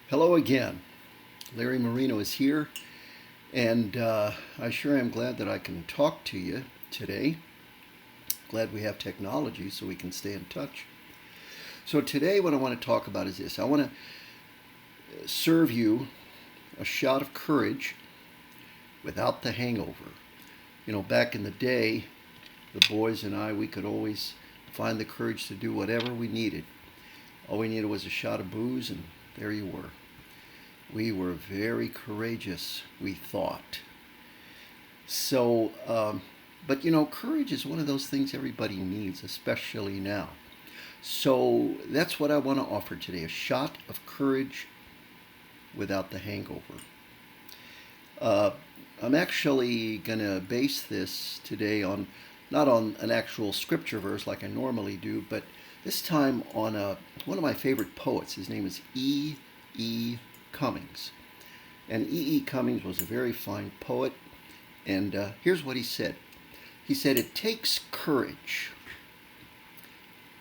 Hello again. Larry Marino is here, and I sure am glad that I can talk to you today. Glad we have technology so we can stay in touch. So, today, what I want to talk about is this: I want to serve you a shot of courage without the hangover. Back in the day, the boys and I, we could always find the courage to do whatever we needed. All we needed was a shot of booze, and there you were. We were very courageous, we thought. So, but courage is one of those things everybody needs, especially now. So that's what I want to offer today, a shot of courage without the hangover. Uh, I'm actually going to base this today on not on an actual scripture verse like I normally do, but this time on one of my favorite poets. His name is E. E. Cummings. And E. E. Cummings was a very fine poet, and here's what he said. He said, "It takes courage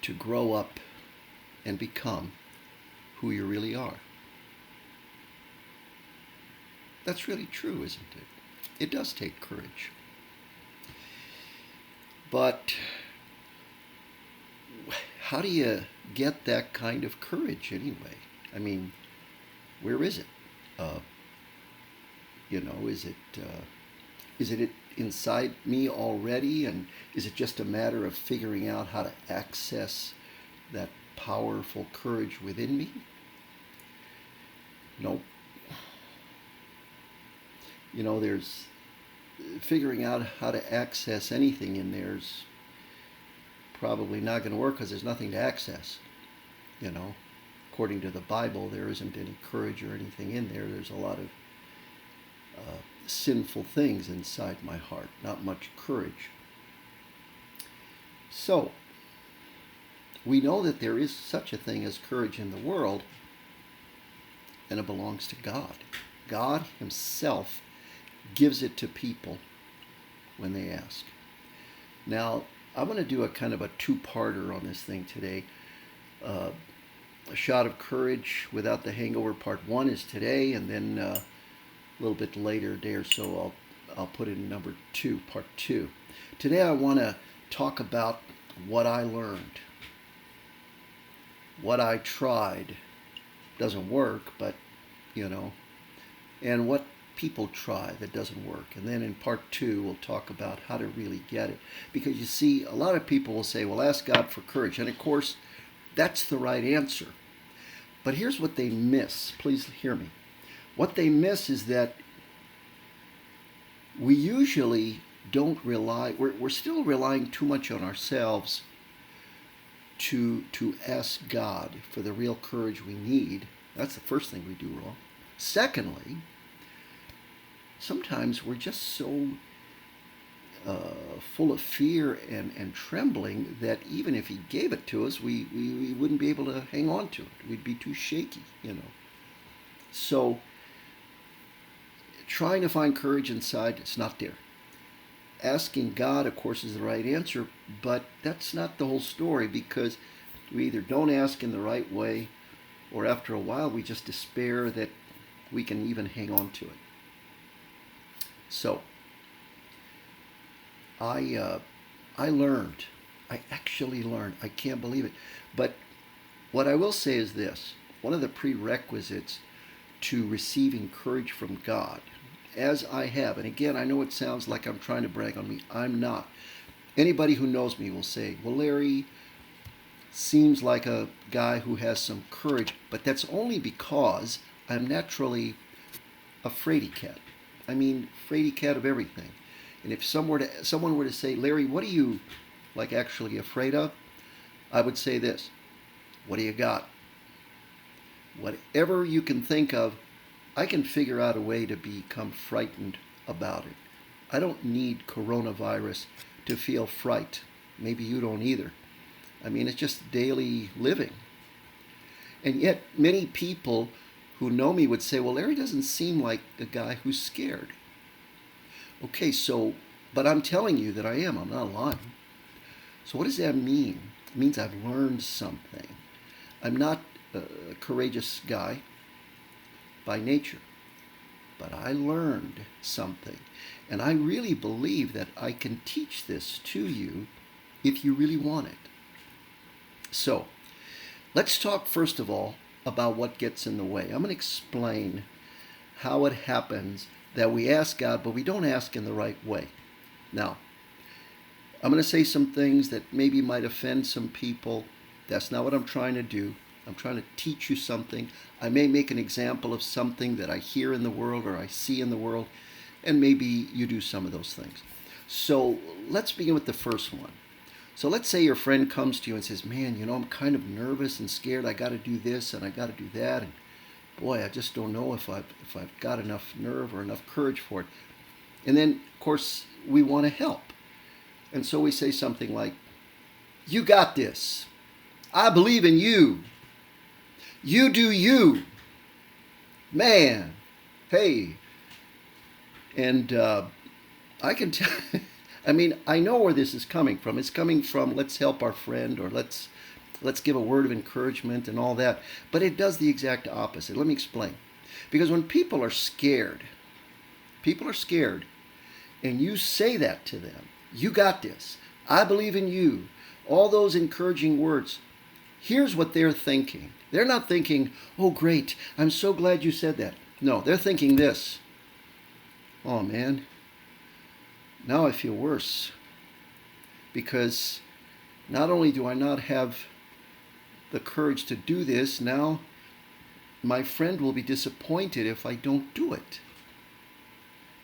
to grow up and become who you really are." That's really true, isn't it? It does take courage. But how do you get that kind of courage anyway? I mean, where is it? Uh, is it inside me already, and is it just a matter of figuring out how to access that powerful courage within me? Nope. There's figuring out how to access anything in there's probably not going to work because there's nothing to access. You know, according to the Bible, there isn't any courage or anything in there. There's a lot of sinful things inside my heart, not much courage. So, we know that there is such a thing as courage in the world, and it belongs to God. God Himself gives it to people when they ask. Now, I'm going to do a kind of a two-parter on this thing today. Uh, a shot of courage without the hangover. Part one is today, and then a little bit later, a day or so, I'll put in number two, part two. Today, I want to talk about what I learned, what I tried. Doesn't work, but and what people try that doesn't work. And then in part two, we'll talk about how to really get it. Because you see, a lot of people will say, well, ask God for courage. And of course, that's the right answer. But here's what they miss. Please hear me. What they miss is that we usually don't rely, we're still relying too much on ourselves to ask God for the real courage we need. That's the first thing we do wrong. Secondly, sometimes we're just so full of fear and trembling that even if He gave it to us, we wouldn't be able to hang on to it. We'd be too shaky. So, trying to find courage inside, it's not there. Asking God, of course, is the right answer, but that's not the whole story, because we either don't ask in the right way, or after a while we just despair that we can even hang on to it. So, I learned. I actually learned. I can't believe it. But what I will say is this: one of the prerequisites to receiving courage from God, as I have, and again, I know it sounds like I'm trying to brag on me. I'm not. Anybody who knows me will say, well, Larry seems like a guy who has some courage, but that's only because I'm naturally a fraidy cat. I mean, fraidy cat of everything. And if someone were to say, Larry, what are you actually afraid of? I would say this: what do you got? Whatever you can think of, I can figure out a way to become frightened about it. I don't need coronavirus to feel fright. Maybe you don't either. I mean, it's just daily living. And yet, many people who know me would say, well, Larry doesn't seem like a guy who's scared. Okay, so, but I'm telling you that I am. I'm not lying. So what does that mean? It means I've learned something. I'm not a courageous guy. by nature. But I learned something. And I really believe that I can teach this to you if you really want it. So, let's talk first of all about what gets in the way. I'm going to explain how it happens that we ask God, but we don't ask in the right way. Now, I'm going to say some things that maybe might offend some people. That's not what I'm trying to do. I'm trying to teach you something. I may make an example of something that I hear in the world or I see in the world, and maybe you do some of those things. So let's begin with the first one. So let's say your friend comes to you and says, man, I'm kind of nervous and scared. I got to do this and I got to do that. And boy, I just don't know if I've got enough nerve or enough courage for it. And then, of course, we want to help. And so we say something like, you got this. I believe in you. You do you. Man. Hey. And I can tell, I know where this is coming from. It's coming from let's help our friend or let's give a word of encouragement and all that. But it does the exact opposite. Let me explain. Because when people are scared, and you say that to them, you got this. I believe in you. All those encouraging words. Here's what they're thinking. They're not thinking, oh, great, I'm so glad you said that. No, they're thinking this. Oh, man, now I feel worse. Because not only do I not have the courage to do this, now my friend will be disappointed if I don't do it.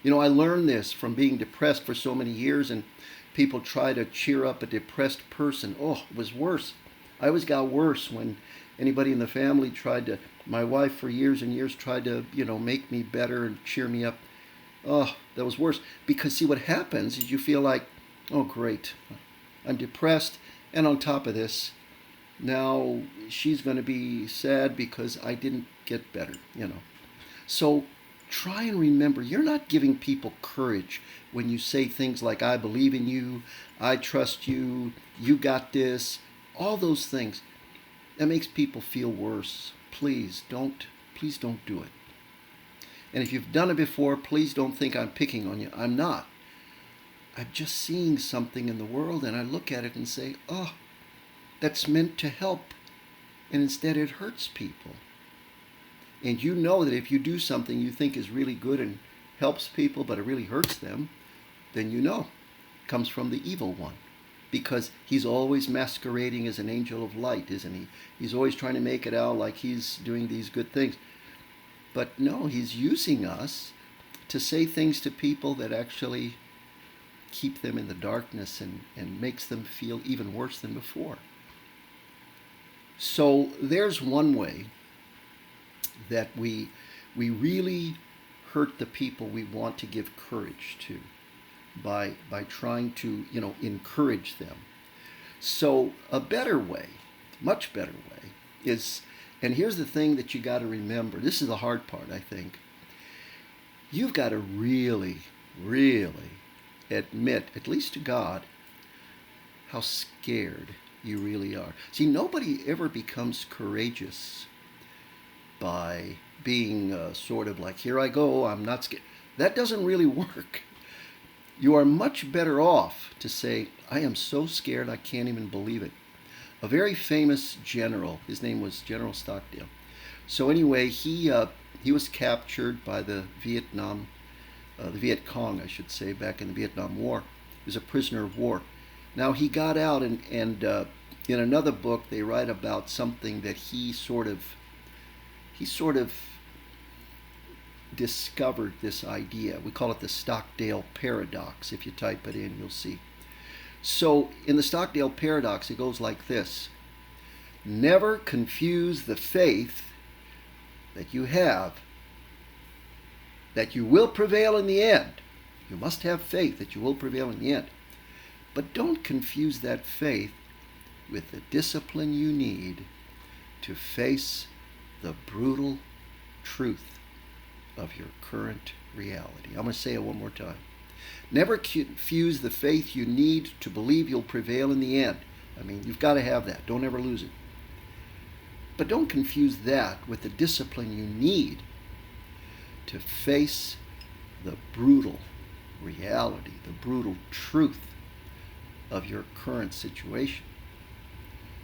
I learned this from being depressed for so many years, and people try to cheer up a depressed person. Oh, it was worse. I always got worse when anybody in the family my wife for years and years tried to, make me better and cheer me up. Oh, that was worse. Because see, what happens is you feel like, oh, great, I'm depressed, and on top of this, now she's going to be sad because I didn't get better, So try and remember, you're not giving people courage when you say things like, I believe in you, I trust you, you got this, all those things. That makes people feel worse. Please don't do it. And if you've done it before, please don't think I'm picking on you. I'm not. I'm just seeing something in the world and I look at it and say, oh, that's meant to help. And instead it hurts people. And you know that if you do something you think is really good and helps people, but it really hurts them, then you know it comes from the evil one. Because he's always masquerading as an angel of light, isn't he? He's always trying to make it out like he's doing these good things. But no, he's using us to say things to people that actually keep them in the darkness and makes them feel even worse than before. So there's one way that we really hurt the people we want to give courage to by trying to, encourage them. So a better way, much better way, is, and here's the thing that you got to remember. This is the hard part, I think. You've got to really, really admit, at least to God, how scared you really are. See, nobody ever becomes courageous by being sort of like, here I go, I'm not scared. That doesn't really work. You are much better off to say, I am so scared I can't even believe it. A very famous general, his name was General Stockdale. So anyway, he was captured by the Viet Cong, I should say, back in the Vietnam War. He was a prisoner of war. Now he got out, and in another book they write about something that he sort of discovered this idea. We call it the Stockdale paradox. If you type it in, you'll see. So in the Stockdale paradox, it goes like this. Never confuse the faith that you have that you will prevail in the end. You must have faith that you will prevail in the end. But don't confuse that faith with the discipline you need to face the brutal truth of your current reality. I'm going to say it one more time. Never confuse the faith you need to believe you'll prevail in the end. You've got to have that. Don't ever lose it. But don't confuse that with the discipline you need to face the brutal reality, the brutal truth of your current situation.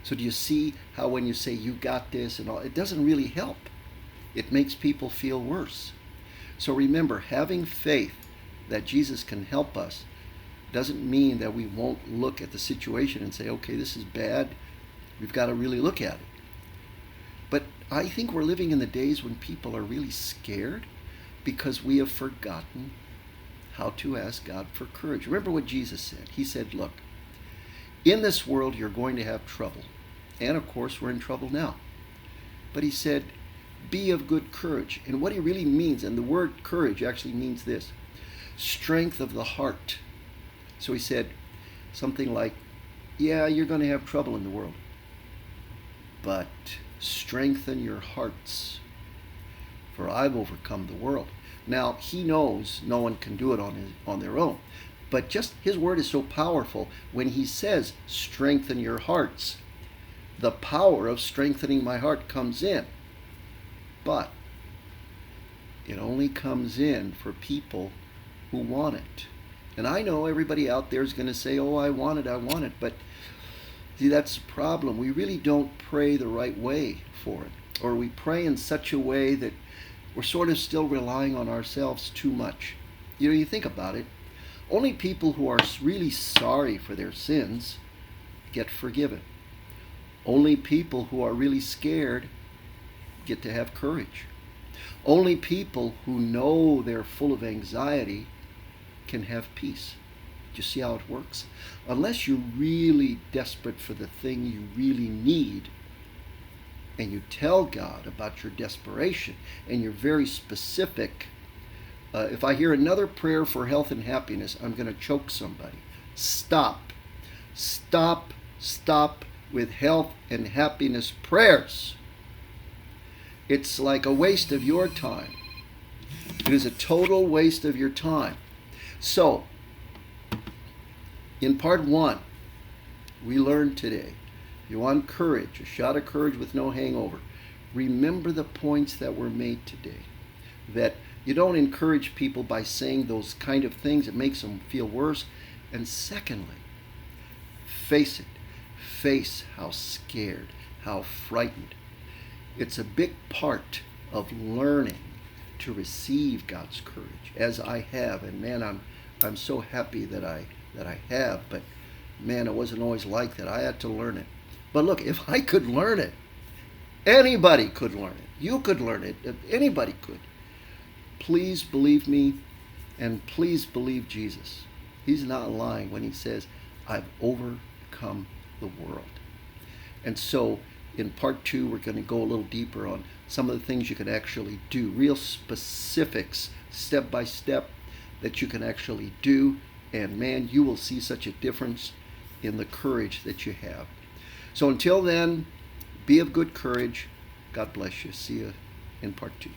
So do you see how when you say you got this and all, it doesn't really help. It makes people feel worse. So remember, having faith that Jesus can help us doesn't mean that we won't look at the situation and say, okay, this is bad. We've got to really look at it. But I think we're living in the days when people are really scared because we have forgotten how to ask God for courage. Remember what Jesus said. He said, look, in this world you're going to have trouble. And of course we're in trouble now. But he said, be of good courage. And what he really means, and the word courage actually means this, strength of the heart. So he said something like, yeah, you're going to have trouble in the world, but strengthen your hearts, for I've overcome the world. Now, he knows no one can do it on their own, but just his word is so powerful. When he says strengthen your hearts, the power of strengthening my heart comes in. But it only comes in for people who want it. And I know everybody out there is going to say, oh, I want it. But see, that's the problem. We really don't pray the right way for it. Or we pray in such a way that we're sort of still relying on ourselves too much. You know, you think about it. Only people who are really sorry for their sins get forgiven. Only people who are really scared get to have courage. Only people who know they're full of anxiety can have peace. Do you see how it works? Unless you're really desperate for the thing you really need, and you tell God about your desperation, and you're very specific. If I hear another prayer for health and happiness, I'm going to choke somebody. Stop. Stop. Stop with health and happiness prayers. It's like a waste of your time. It is a total waste of your time. So, in part 1, we learned today, you want courage, a shot of courage with no hangover. Remember the points that were made today. That you don't encourage people by saying those kind of things. It makes them feel worse. And secondly, face it. Face how scared, how frightened. It's a big part of learning to receive God's courage, as I have. And man, I'm so happy that I have. But man, it wasn't always like that. I had to learn it. But look, if I could learn it, anybody could learn it. You could learn it. Anybody could. Please believe me, and please believe Jesus. He's not lying when he says, I've overcome the world. And so in part 2, we're going to go a little deeper on some of the things you can actually do, real specifics, step by step, that you can actually do. And man, you will see such a difference in the courage that you have. So until then, be of good courage. God bless you. See you in part 2.